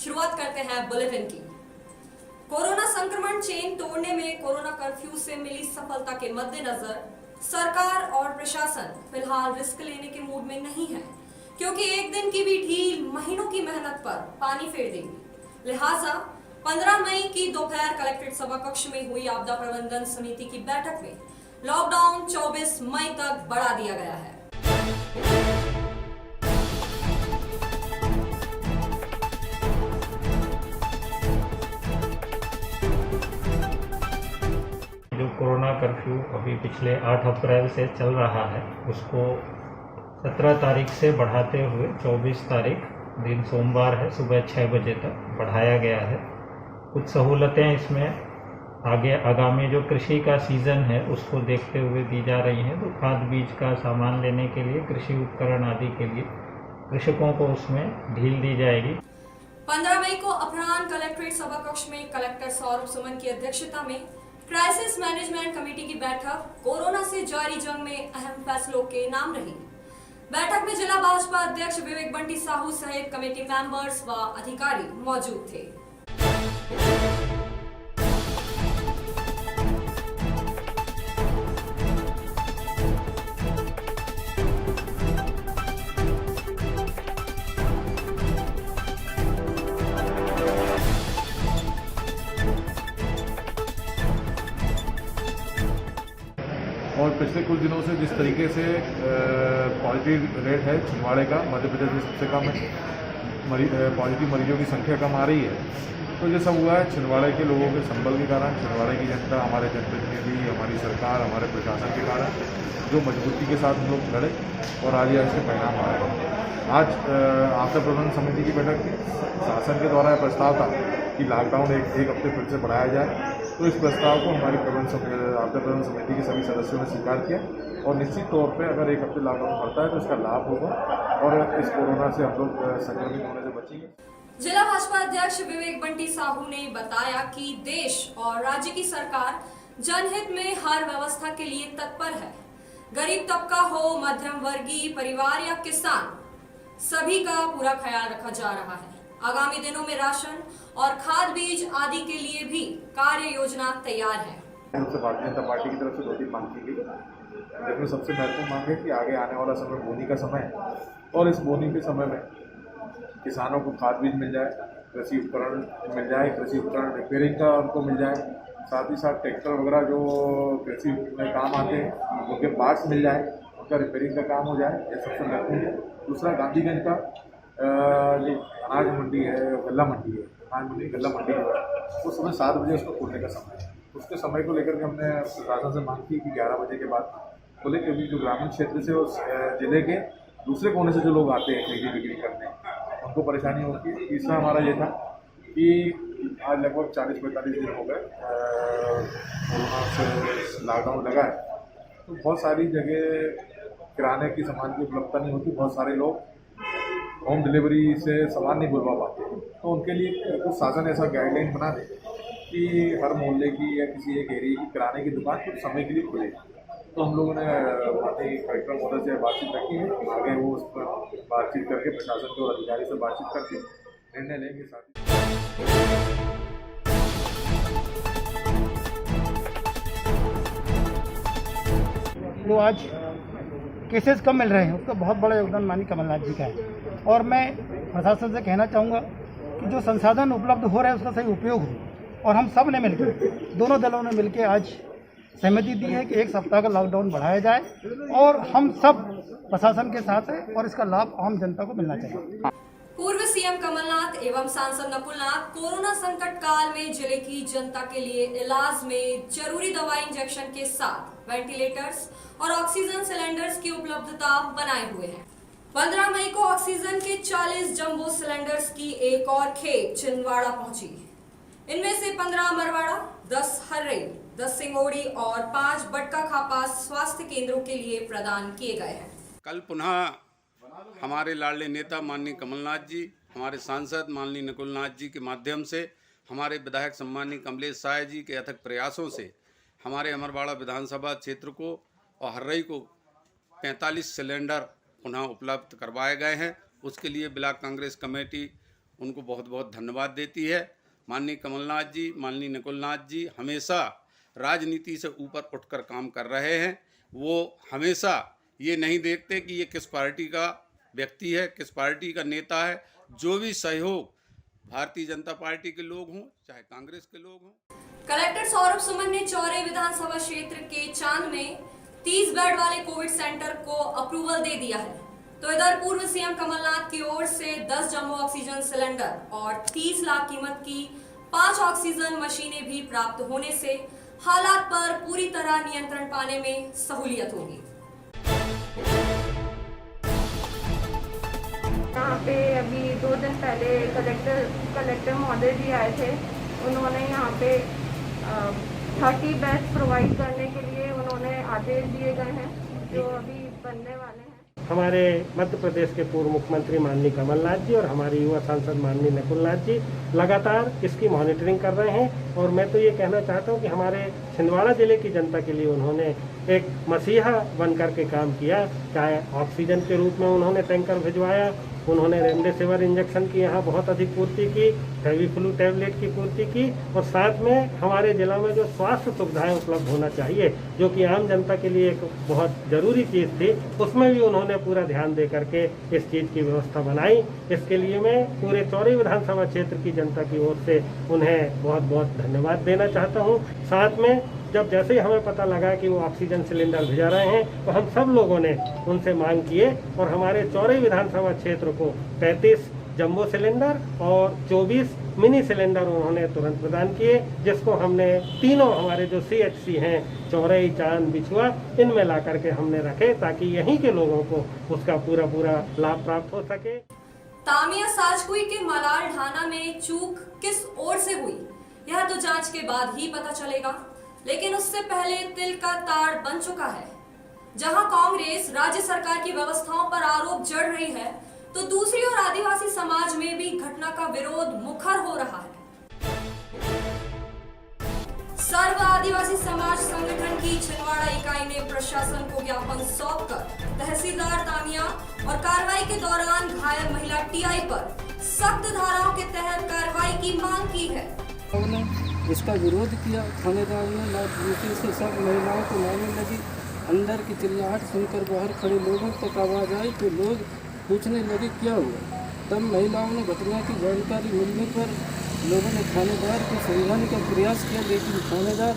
शुरुआत करते हैं बुलेटिन की। कोरोना संक्रमण चेन तोड़ने में कोरोना कर्फ्यू से मिली सफलता के मद्देनजर सरकार और प्रशासन फिलहाल रिस्क लेने के मूड में नहीं है, क्योंकि एक दिन की भी ढील महीनों की मेहनत पर पानी फेर देगी। लिहाजा 15 मई की दोपहर कलेक्ट्रेट सभा कक्ष में हुई आपदा प्रबंधन समिति की बैठक में लॉकडाउन 24 मई तक बढ़ा दिया गया है। जो कोरोना कर्फ्यू अभी पिछले 8 अप्रैल से चल रहा है, उसको 17 तारीख से बढ़ाते हुए 24 तारीख दिन सोमवार है सुबह 6 बजे तक बढ़ाया गया है। कुछ सहूलतें इसमें आगे आगामी जो कृषि का सीज़न है उसको देखते हुए दी जा रही हैं। तो खाद बीज का सामान लेने के लिए, कृषि उपकरण आदि के लिए कृषकों को उसमें ढील दी जाएगी। 15 मई को अपराह्न कलेक्ट्रेट सभा कक्ष में कलेक्टर सौरभ सुमन की अध्यक्षता में क्राइसिस मैनेजमेंट कमेटी की बैठक कोरोना से जारी जंग में अहम फैसलों के नाम रही। बैठक में जिला भाजपा अध्यक्ष विवेक बंटी साहू सहित कमेटी मेंबर्स व अधिकारी मौजूद थे। और पिछले कुछ दिनों से जिस तरीके से पॉजिटिव रेट है छिंदवाड़े का, मध्य प्रदेश में सबसे कम पॉजिटिव मरीजों की संख्या कम आ रही है, तो ये सब हुआ है छिंदवाड़े के लोगों के संबल के कारण, छिंदवाड़े की जनता, हमारे जनप्रतिनिधि, हमारी सरकार, हमारे प्रशासन के कारण जो मजबूती के साथ हम लोग लड़े और आज इसके परिणाम आ रहे हैं। आज आपदा प्रबंधन समिति की बैठक थी। शासन के द्वारा प्रस्ताव था कि लॉकडाउन एक हफ्ते फिर से बढ़ाया जाए, तो इस प्रस्ताव को हमारी आपदा प्रबंधन समिति के सभी सदस्यों ने स्वीकार किया और निश्चित तौर पे अगर एक हफ्ते लॉकडाउन बढ़ता है तो इसका लाभ होगा और इस कोरोना से हम लोग संक्रमित होने से बचेंगे। जिला भाजपा अध्यक्ष विवेक बंटी साहू ने बताया कि देश और राज्य की सरकार जनहित में हर व्यवस्था के लिए तत्पर है। गरीब तबका हो, मध्यम वर्गीय परिवार या किसान, सभी का पूरा ख्याल रखा जा रहा है। आगामी दिनों में राशन और खाद बीज आदि के लिए भी कार्य योजना तैयार है। भारतीय जनता पार्टी की तरफ से 2-3 मांग की गई, जिसमें सबसे महत्वपूर्ण मांग है कि आगे आने वाला समय बोनी का समय है और इस बोनी के समय में किसानों को खाद बीज मिल जाए, कृषि उपकरण मिल जाए, कृषि उपकरण रिपेयरिंग का उनको मिल जाए, साथ ही साथ ट्रैक्टर वगैरह जो कृषि में काम आते हैं उनके पार्ट्स मिल जाए, उनका रिपेयरिंग का काम हो जाए, ये सबसे महत्वपूर्ण है। दूसरा, गांधीगंज का जो अनाज मंडी है, गल्ला मंडी है, अनाज मंडी गल्ला मंडी जो है वो सुबह 7 बजे उसको खोलने का समय है। उसके समय को लेकर के हमने प्रशासन से मांग की कि 11 बजे के बाद खोले, क्योंकि जो ग्रामीण क्षेत्र से उस जिले के दूसरे कोने से जो लोग आते हैं खरीदी बिक्री करने, उनको परेशानी होती है। तीसरा हमारा ये था कि आज लगभग 40-45 दिन हो गए कोरोना से लॉकडाउन लगा है, तो बहुत सारी जगह किराने की सामान की उपलब्धता नहीं होती, बहुत सारे लोग होम डिलीवरी से सामान नहीं बुलवा पाते, तो उनके लिए कुछ शासन ऐसा गाइडलाइन बना दे कि हर मोहल्ले की या किसी एक एरिया की किराने की दुकान कुछ समय के लिए खुले। तो हम लोगों ने माननीय कलेक्टर महोदय से बातचीत रखी है, आगे वो उस पर बातचीत करके प्रशासन के और अधिकारी से बातचीत करके निर्णय लेंगे। साथ जो आज केसेस कम मिल रहे हैं उसका बहुत बड़ा योगदान माननीय कमलनाथ जी का है और मैं प्रशासन से कहना चाहूँगा कि जो संसाधन उपलब्ध हो रहे हैं उसका सही उपयोग हो और हम सब ने मिलकर, दोनों दलों ने मिलकर आज सहमति दी है कि 1 सप्ताह का लॉकडाउन बढ़ाया जाए और हम सब प्रशासन के साथ हैं और इसका लाभ आम जनता को मिलना चाहिए। पूर्व सीएम कमलनाथ एवं सांसद नकुलनाथ कोरोना संकट काल में जिले की जनता के लिए इलाज में जरूरी दवा इंजेक्शन के साथ वेंटिलेटर्स और ऑक्सीजन सिलेंडर्स की उपलब्धता बनाए हुए हैं। 15 मई को ऑक्सीजन के 40 जंबो सिलेंडर्स की एक और खेप छिंदवाड़ा पहुंची। इनमें से 15 मरवाड़ा, 10 हर्रई, 10 सिंगोड़ी और 5 बटका खापा स्वास्थ्य केंद्रों के लिए प्रदान किए गए हैं। कल पुनः हमारे लाडले नेता माननीय कमलनाथ जी, हमारे सांसद माननीय नकुलनाथ जी के माध्यम से, हमारे विधायक सम्माननीय कमलेश साय जी के अथक प्रयासों से हमारे अमरवाड़ा विधानसभा क्षेत्र को और हर्रई को 45 सिलेंडर पुनः उपलब्ध करवाए गए हैं। उसके लिए ब्लॉक कांग्रेस कमेटी उनको बहुत बहुत धन्यवाद देती है। माननीय कमलनाथ जी, माननीय नकुलनाथ जी हमेशा राजनीति से ऊपर उठकर काम कर रहे हैं। वो हमेशा ये नहीं देखते कि ये किस पार्टी का व्यक्ति है, किस पार्टी का नेता है। जो भी सहयोग भारतीय जनता पार्टी के लोग हों चाहे कांग्रेस के लोग हों। कलेक्टर सौरभ सुमन ने चौरे विधानसभा क्षेत्र के चांद में 30 बेड वाले कोविड सेंटर को अप्रूवल दे दिया है। तो इधर पूर्व सीएम कमलनाथ की ओर से 10 जम्बो ऑक्सीजन सिलेंडर और 30 लाख कीमत की 5 ऑक्सीजन मशीनें भी प्राप्त होने से हालात पर पूरी तरह नियंत्रण पाने में सहूलियत होगी। यहाँ पे अभी 2 दिन पहले कलेक्टर महोदय जी आए थे। उन्होंने यहाँ पे 30 बेड्स प्रोवाइड करने के लिए उन्होंने आदेश दिए गए हैं जो अभी बनने वाले हैं। हमारे मध्य प्रदेश के पूर्व मुख्यमंत्री माननीय कमलनाथ जी और हमारे युवा सांसद माननीय नकुलनाथ जी लगातार इसकी मॉनिटरिंग कर रहे हैं। और मैं तो ये कहना चाहता हूँ कि हमारे छिंदवाड़ा जिले की जनता के लिए उन्होंने एक मसीहा बनकर के काम किया। चाहे ऑक्सीजन के रूप में उन्होंने टैंकर भिजवाया, उन्होंने रेमडेसिविर इंजेक्शन की यहाँ बहुत अधिक पूर्ति की, फेविफ्लू टैबलेट की पूर्ति की, और साथ में हमारे जिला में जो स्वास्थ्य सुविधाएं उपलब्ध होना चाहिए जो कि आम जनता के लिए एक बहुत ज़रूरी चीज़ थी, उसमें भी उन्होंने पूरा ध्यान दे करके इस चीज़ की व्यवस्था बनाई। इसके लिए मैं पूरे चौरी विधानसभा क्षेत्र की जनता की ओर से उन्हें बहुत बहुत धन्यवाद देना चाहता हूँ। साथ में जब जैसे ही हमें पता लगा कि वो ऑक्सीजन सिलेंडर भिजा रहे हैं तो हम सब लोगों ने उनसे मांग किए और हमारे चौरी विधानसभा क्षेत्र को 35 जंबो सिलेंडर और 24 मिनी सिलेंडर उन्होंने तुरंत प्रदान किए, जिसको हमने तीनों हमारे जो CHC हैं चौरई, चांद, बिछुआ, इनमें ला करके हमने रखे ताकि यहीं के लोगों को उसका पूरा लाभ प्राप्त हो सके। तामिया साजकुई के मलार ढाना में चूक किस ओर से हुई यह तो जांच के बाद ही पता चलेगा, लेकिन उससे पहले तिल का ताड़ बन चुका है। जहां कांग्रेस राज्य सरकार की व्यवस्थाओं पर आरोप जड़ रही है तो दूसरी ओर आदिवासी समाज में भी घटना का विरोध मुखर हो रहा है। सर्व आदिवासी समाज संगठन की छिंदवाड़ा इकाई ने प्रशासन को ज्ञापन सौंपकर तहसीलदार तामिया और कार्रवाई के दौरान घायल महिला TI पर सख्त धाराओं के तहत कार्रवाई की मांग की है। इसका विरोध किया। थानेदार ने लात जूते से सब महिलाओं को मारने लगी। अंदर की चिल्लाहट सुनकर बाहर खड़े लोगों तक आवाज़ आई तो लोग पूछने लगे क्या हुआ। तब महिलाओं ने घटना की जानकारी मिलने पर लोगों ने थानेदार को समझाने का प्रयास किया, लेकिन थानेदार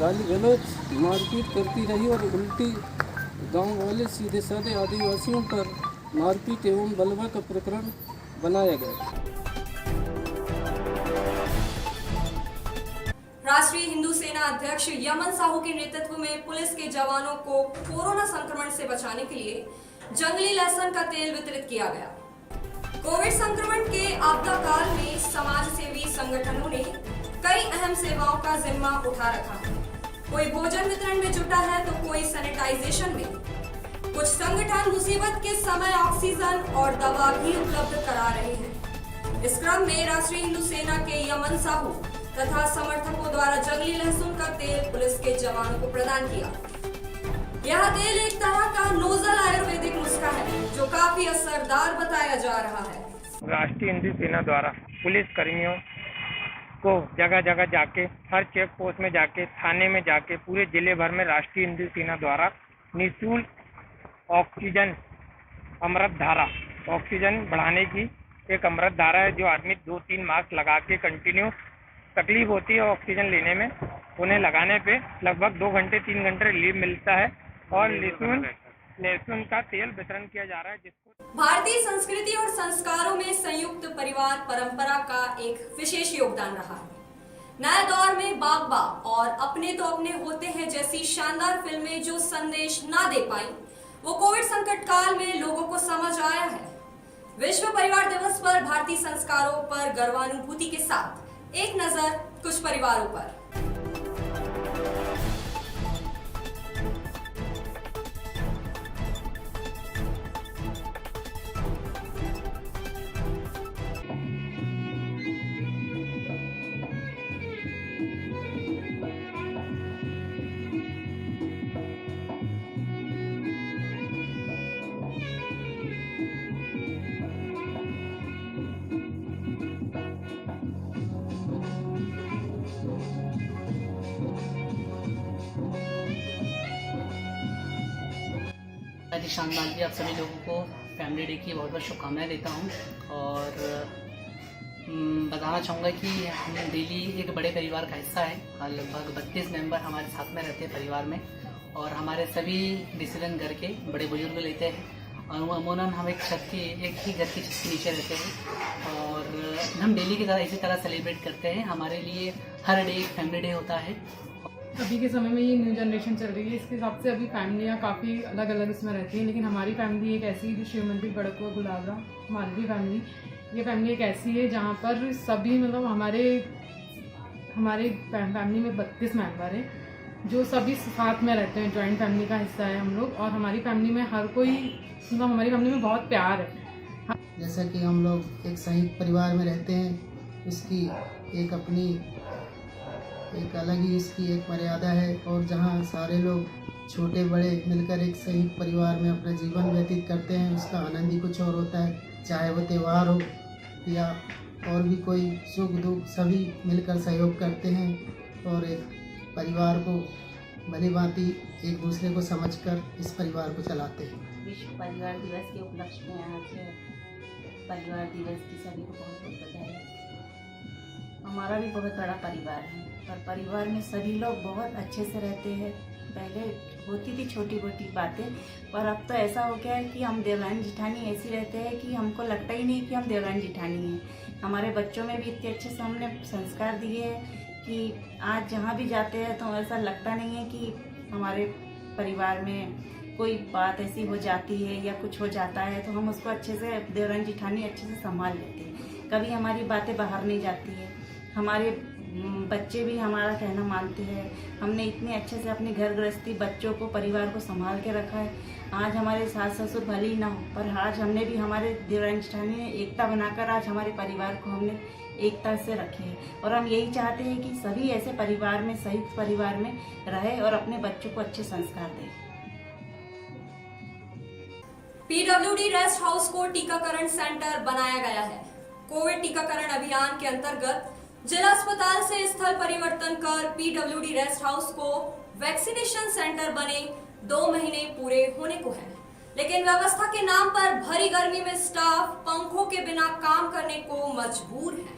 गाली गलौज मारपीट करती रही और उल्टी गांव वाले सीधे साधे आदिवासियों पर मारपीट एवं बलवा का प्रकरण बनाया गया। राष्ट्रीय हिंदू सेना अध्यक्ष यमन साहू के नेतृत्व में पुलिस के जवानों को कोरोना संक्रमण से बचाने के लिए जंगली लहसुन का तेल वितरित किया गया। कोविड संक्रमण के आपदा काल में समाज सेवी संगठनों ने कई अहम सेवाओं का जिम्मा उठा रखा है। कोई भोजन वितरण में जुटा है तो कोई सैनिटाइजेशन में। कुछ संगठन मुसीबत के समय ऑक्सीजन और दवा भी उपलब्ध करा रहे हैं। इस क्रम में राष्ट्रीय हिंदू सेना के यमन साहू तथा समर्थकों द्वारा जंगली लहसुन का तेल पुलिस के जवानों को प्रदान किया। यह तेल एक तरह का नोजल आयुर्वेदिक नुस्खा है जो काफी असरदार बताया जा रहा है। राष्ट्रीय हिंदू सेना द्वारा पुलिस कर्मियों को जगह जगह जाके, हर चेक पोस्ट में जाके, थाने में जाके, पूरे जिले भर में राष्ट्रीय हिंदू सेना द्वारा निःशुल्क ऑक्सीजन अमृत धारा, ऑक्सीजन बढ़ाने की एक अमृत धारा है जो आदमी 2-3 मास्क लगा के कंटिन्यू तकलीफ होती है ऑक्सीजन लेने में, उन्हें लगाने पे लगभग 2 घंटे 3 घंटे रिलीफ मिलता है और लहसुन का तेल वितरण किया जा रहा है। जिसको भारतीय संस्कृति और संस्कारों में संयुक्त परिवार परंपरा का एक विशेष योगदान रहा है। नए दौर में बागबा और अपने तो अपने होते हैं जैसी शानदार फिल्में जो संदेश ना दे पाई, वो कोविड संकट काल में लोगों को समझ आया है। विश्व परिवार दिवस पर भारतीय संस्कारों पर गर्वानुभूति के साथ एक नजर कुछ परिवारों पर। निशांत मालवी आप सभी लोगों को फैमिली डे की बहुत बहुत शुभकामनाएं देता हूं और बताना चाहूँगा कि हम डेली एक बड़े परिवार का हिस्सा है। लगभग 32 मेंबर हमारे साथ में रहते हैं परिवार में और हमारे सभी डिसीजन घर के बड़े बुजुर्ग लेते हैं और अमूमन हम एक ही घर की छत के नीचे रहते हैं और हम डेली की तरह इसी तरह सेलिब्रेट करते हैं। हमारे लिए हर डे एक फैमिली डे होता है। अभी के समय में ये न्यू जनरेशन चल रही है, इसके हिसाब से अभी फैमिलियाँ काफ़ी अलग अलग इसमें रहती हैं, लेकिन हमारी फैमिली एक ऐसी जो शिव मंदिर बड़कुआ गुलाबरा मालवी फैमिली, ये फैमिली एक ऐसी है जहाँ पर सभी मतलब हमारे फैमिली में 32 मेंबर हैं जो सभी साथ में रहते हैं। जॉइंट फैमिली का हिस्सा है हम लोग और हमारी फैमिली में हर कोई मतलब हमारी फैमिली में बहुत प्यार है। जैसा कि हम लोग एक संयुक्त परिवार में रहते हैं, उसकी एक अपनी एक अलग ही इसकी एक मर्यादा है और जहाँ सारे लोग छोटे बड़े मिलकर एक संयुक्त परिवार में अपना जीवन व्यतीत करते हैं, उसका आनंद ही कुछ और होता है। चाहे वो त्यौहार हो या और भी कोई सुख दुख, सभी मिलकर सहयोग करते हैं और एक परिवार को भली भांति एक दूसरे को समझकर इस परिवार को चलाते हैं। विश्व परिवार दिवस के उपलक्ष्य में आज परिवार दिवस की सभी को बहुत बहुत बधाई। हमारा भी बहुत बड़ा परिवार है और परिवार में सभी लोग बहुत अच्छे से रहते हैं। पहले होती थी छोटी मोटी बातें, पर अब तो ऐसा हो गया है कि हम देवरानी जिठानी ऐसी रहते हैं कि हमको लगता ही नहीं कि हम देवरानी जिठानी हैं। हमारे बच्चों में भी इतने अच्छे से हमने संस्कार दिए हैं कि आज जहाँ भी जाते हैं तो ऐसा लगता नहीं है कि हमारे परिवार में कोई बात ऐसी हो जाती है या कुछ हो जाता है तो हम उसको अच्छे से देवरानी जिठानी अच्छे से संभाल लेते हैं। कभी हमारी बातें बाहर नहीं जाती है। हमारे बच्चे भी हमारा कहना मानते हैं। हमने इतने अच्छे से अपनी घर गृहस्थी, बच्चों को, परिवार को संभाल के रखा है। आज हमारे सास ससुर भले ही ना हो, पर आज हमने भी हमारे देवरानी जिठानी ने एकता बनाकर आज हमारे परिवार को हमने एकता से रखे हैं और हम यही चाहते हैं कि सभी ऐसे परिवार में, संयुक्त परिवार में रहे और अपने बच्चों को अच्छे संस्कार दें। पीडब्ल्यूडी रेस्ट हाउस को टीकाकरण सेंटर बनाया गया है। कोविड टीकाकरण अभियान के अंतर्गत जिला अस्पताल से स्थल परिवर्तन कर पीडब्ल्यूडी रेस्ट हाउस को वैक्सीनेशन सेंटर बने 2 महीने पूरे होने को है, लेकिन व्यवस्था के नाम पर भरी गर्मी में स्टाफ पंखों के बिना काम करने को मजबूर है।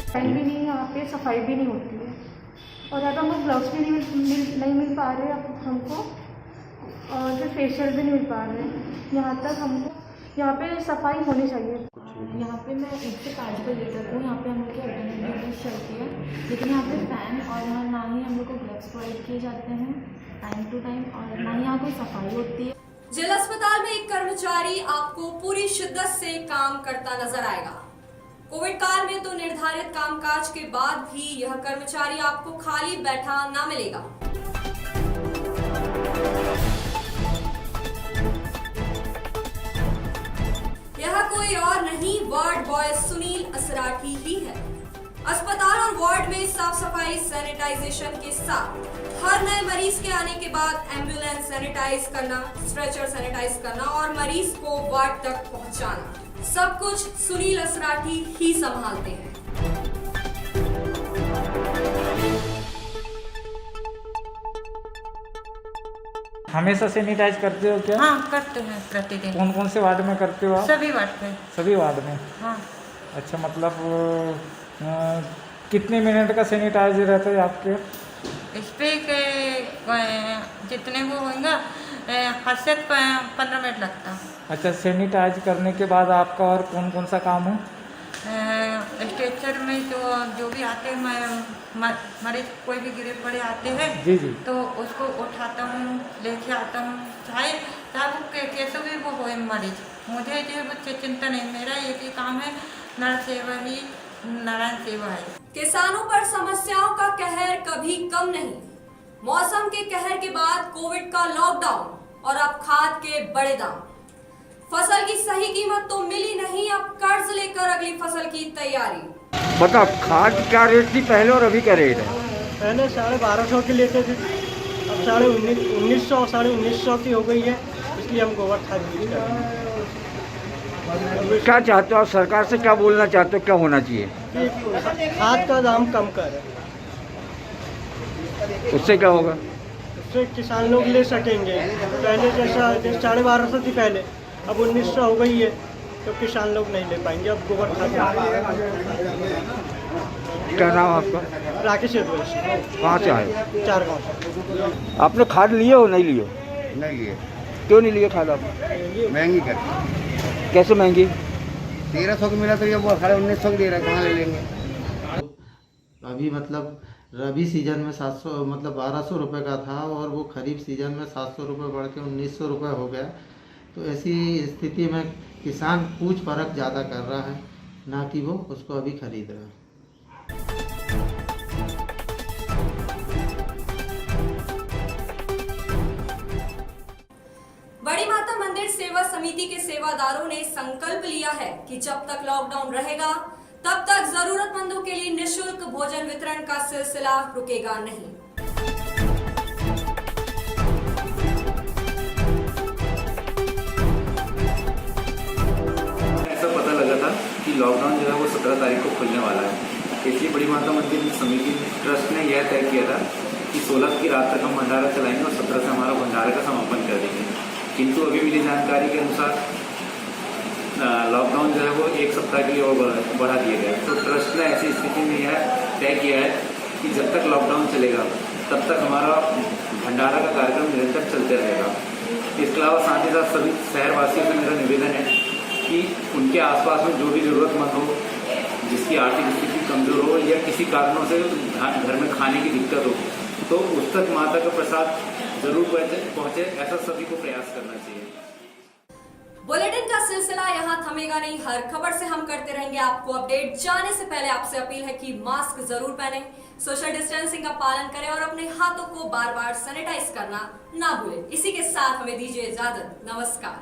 फैन भी नहीं, यहाँ पे सफाई भी नहीं होती है और यहाँ पे हमको ग्लव्स भी नहीं मिल पा रहे अब हमको और फिर फेशियल भी नहीं मिल पा रहे। यहाँ तक हमको यहाँ पे सफाई होनी चाहिए। यहाँ पे मैं 1 से 5 बजे तक हूँ। यहाँ पे हम लोग की अल्टरनेटिव चलती है, लेकिन यहाँ पे फैन और यहाँ ना ही हम लोग को ग्लव्स प्रोवाइड किए जाते हैं टाइम टू टाइम और ना ही यहाँ कोई सफाई होती है। जिला अस्पताल में एक कर्मचारी आपको पूरी शिद्दत से काम करता नजर आएगा। कोविड काल में तो निर्धारित कामकाज के बाद भी यह कर्मचारी आपको खाली बैठा ना मिलेगा। यह कोई और नहीं, वार्ड बॉय सुनील असराठी ही है। अस्पताल और वार्ड में साफ सफाई, सैनिटाइजेशन के साथ हर नए मरीज के आने के बाद एम्बुलेंस सैनिटाइज करना, स्ट्रेचर सैनिटाइज करना और मरीज को वार्ड तक पहुंचाना, सब कुछ सुनील असराठी ही संभालते हैं। हमेशा सैनिटाइज करते हो क्या? हाँ, करते हैं प्रतिदिन। कौन कौन से वार्ड में करते हो आप? सभी वार्ड पे। सभी वार्ड में? हाँ। अच्छा, मतलब कितने मिनट का सैनिटाइजर रहता है आपके? इस पे जितने वो होंगे 8 से 15 मिनट लगता। अच्छा, सैनिटाइज करने के बाद आपका और कौन कौन सा काम है? स्ट्रेचर में जो भी आते हैं मरीज, कोई भी गिरे पड़े आते हैं जी जी, तो उसको उठाता हूँ, लेके आता हूँ, चाहे कैसे भी वो हो मरीज। मुझे जो चिंता नहीं, मेरा एक ही काम है, नर सेवा ही नारायण सेवा है। किसानों पर समस्याओं का कहर कभी कम नहीं। मौसम के कहर के बाद कोविड का लॉकडाउन और अब खाद के बड़े दाम। फसल की सही कीमत तो मिली नहीं, अब कर्ज लेकर अगली फसल की तैयारी। बताओ, खाद क्या रेट थी पहले और अभी क्या रेट है? पहले 1250 की लेते थे, अब 1900 1950 की हो गई है, इसलिए हम गोबर खाद यूज कर रहे हैं। क्या चाहते हो आप सरकार से, क्या बोलना चाहते हो, क्या होना चाहिए? कि खाद का दाम कम करे। उससे क्या होगा? उससे किसान लोग ले सकेंगे। पहले जैसा 1250 थी पहले, अब 1900 हो गई है, तो किसान लोग नहीं ले पाएंगे अब गोबर खाद। क्या नाम आपका? राकेश यदुवंशी। कहाँ से आए? 4 गाँव से। आपने खाद लिए हो नहीं लिए? नहीं लिए। क्यों नहीं लिए खाद आप? महंगी कर। कैसे महंगी? 1300 की मिला तो ये वो 1950 की दे रहा है, कहाँ ले लेंगे? अभी मतलब रबी सीजन में 700 मतलब 1200 रुपये का था और वो खरीफ सीजन में 700 रुपये बढ़ के 1900 रुपये हो गया। तो ऐसी स्थिति में किसान पूछ परख ज़्यादा कर रहा है, ना कि वो उसको अभी खरीद रहा है। बड़ी माता मंदिर सेवा समिति के सेवादारों ने संकल्प लिया है कि जब तक लॉकडाउन रहेगा तब तक जरूरतमंदों के लिए निःशुल्क भोजन वितरण का सिलसिला रुकेगा नहीं। ऐसा पता लगा था कि लॉकडाउन जो है वो 17 तारीख को खुलने वाला है, इसलिए बड़ी माता मंदिर समिति ट्रस्ट ने यह तय किया था कि 16 की रात तक हम भंडारा चलाएंगे और 17 से हमारा भंडारा का समापन कर देंगे। किंतु अभी मिली जानकारी के अनुसार लॉकडाउन जो है वो 1 सप्ताह के लिए और बढ़ा दिया गया। तो ट्रस्ट ने ऐसी स्थिति में यह तय किया है कि जब तक लॉकडाउन चलेगा तब तक हमारा भंडारा का कार्यक्रम निरंतर चलते रहेगा। इसके अलावा साथ ही साथ सभी शहरवासियों से मेरा निवेदन है कि उनके आसपास में जो भी ज़रूरतमंद हो, जिसकी आर्थिक स्थिति कमज़ोर हो या किसी कारणों से घर में खाने की दिक्कत हो, तो उस तक माता का प्रसाद जरूर पहुँचे, ऐसा सभी को प्रयास करना चाहिए। बुलेटिन का सिलसिला यहाँ थमेगा नहीं, हर खबर से हम करते रहेंगे आपको अपडेट। जाने से पहले आपसे अपील है कि मास्क जरूर पहनें, सोशल डिस्टेंसिंग का पालन करें और अपने हाथों को बार बार सैनिटाइज करना ना भूलें। इसी के साथ हमें दीजिए इजाजत। नमस्कार।